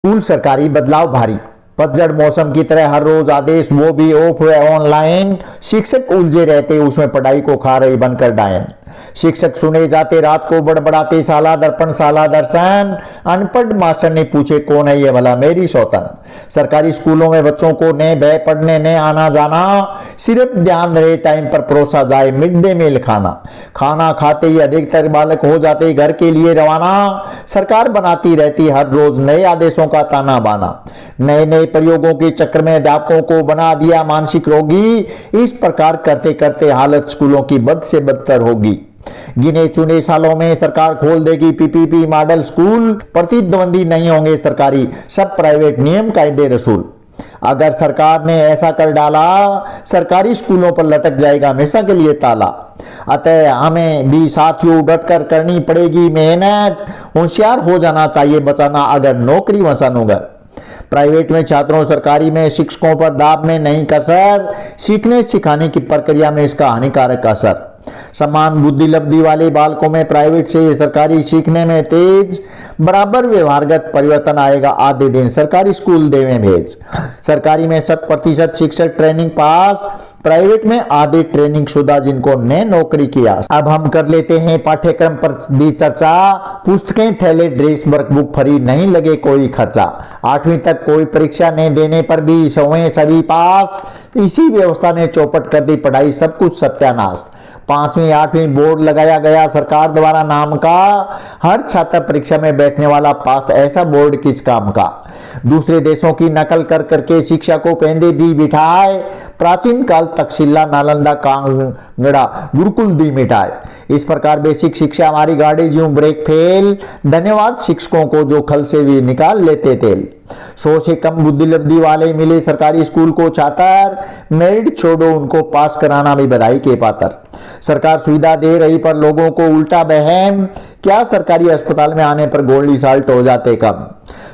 School सरकारी बदलाव भारी। पतझड़ मौसम की तरह हर रोज आदेश, वो भी ऑफ हुए ऑनलाइन। शिक्षक उलझे रहते उसमें पढ़ाई को खा रही बनकर डायन। शिक्षक सुने जाते रात को बड़बड़ाते, साला दर्पण साला दर्शन। अनपढ़ मास्टर ने पूछे कौन है ये भला मेरी सौतन। सरकारी स्कूलों में बच्चों को न भय पढ़ने न आना जाना, सिर्फ ध्यान रहे टाइम पर परोसा जाए मिड डे मील खाना। खाना खाते ही अधिकतर बालक हो जाते घर के लिए रवाना। सरकार बनाती रहती हर रोज नए आदेशों का ताना बाना। नए नए प्रयोगों के चक्कर में अध्यापकों को बना दिया मानसिक रोगी। इस प्रकार करते करते हालत स्कूलों की बद से बदतर होगी। गिने चुने सालों में सरकार खोल देगी पीपीपी मॉडल स्कूल। प्रतिद्वंदी नहीं होंगे सरकारी, सब प्राइवेट नियम कायदे रसूल। अगर सरकार ने ऐसा कर डाला, सरकारी स्कूलों पर लटक जाएगा हमेशा के लिए ताला। अतः हमें भी साथियों डटकर करनी पड़ेगी मेहनत। होशियार हो जाना चाहिए बचाना अगर नौकरी वसन होगा। प्राइवेट में छात्रों, सरकारी में शिक्षकों पर दाब में नहीं कसर। सीखने सिखाने की प्रक्रिया में इसका हानिकारक असर। समान बुद्धि लब्धि वाले बालकों में प्राइवेट से सरकारी सीखने में तेज। बराबर व्यवहारगत परिवर्तन आएगा आधे दिन सरकारी स्कूल दे में भेज। सरकारी में 100% शिक्षक ट्रेनिंग पास, प्राइवेट में आधे ट्रेनिंग शुदा जिनको ने नौकरी की आस। अब हम कर लेते हैं पाठ्यक्रम पर भी चर्चा। पुस्तकें, थैले, ड्रेस, वर्कबुक फ्री, नहीं लगे कोई खर्चा। 8वीं तक कोई परीक्षा नहीं देने पर भी हुए सभी पास। इसी व्यवस्था ने चौपट कर दी पढ़ाई, सब कुछ सत्यानाश। 5वीं 8वीं बोर्ड लगाया गया सरकार द्वारा नाम का। हर छात्र परीक्षा में बैठने वाला पास, ऐसा बोर्ड किस काम का। दूसरे देशों की नकल कर करके शिक्षा को पेंदे दी बिठाए। प्राचीन काल तक्षशिला, नालंदा, कांगड़ा, गुरुकुल दी मिटाए। इस प्रकार बेसिक शिक्षा हमारी गाड़ी ज्यों ब्रेक फेल। धन्यवाद शिक्षकों को जो खल से भी निकाल लेते तेल। 100 से कम बुद्धि लब्धि वाले मिले सरकारी स्कूल को छात्र। मेरिट छोड़ो उनको पास कराना भी बधाई के पात्र। सरकार सुविधा दे रही पर लोगों को उल्टा बहम। क्या सरकारी अस्पताल में आने पर गोल्डी साल्ट हो जाते कम।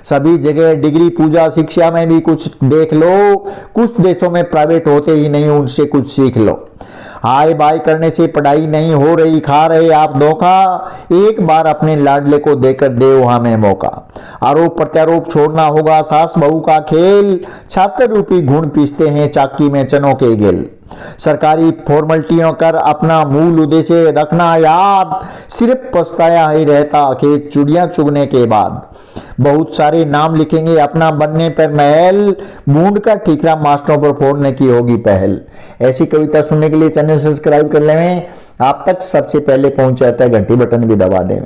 सभी जगह डिग्री पूजा, शिक्षा में भी कुछ देख लो। कुछ देशों में प्राइवेट होते ही नहीं, उनसे कुछ सीख लो। हाय बाय करने से पढ़ाई नहीं हो रही, खा रहे आप धोखा। एक बार अपने लाडले को देकर देव हमें मौका। आरोप प्रत्यारोप छोड़ना होगा सास बहू का खेल। छात्र रूपी गुण पीसते हैं चाकी में चनों के गेल। सरकारी फॉर्मेलिटियों कर अपना मूल उद्देश्य रखना याद। सिर्फ पछताया ही रहता खेत चुड़ियां चुगने के बाद। बहुत सारे नाम लिखेंगे अपना बनने पर महल। बूंद का ठीकरा मास्टरों पर फोड़ने की होगी पहल। ऐसी कविता सुनने के लिए चैनल सब्सक्राइब कर लें। आप तक सबसे पहुंच जाता है, घंटी बटन भी दबा दें।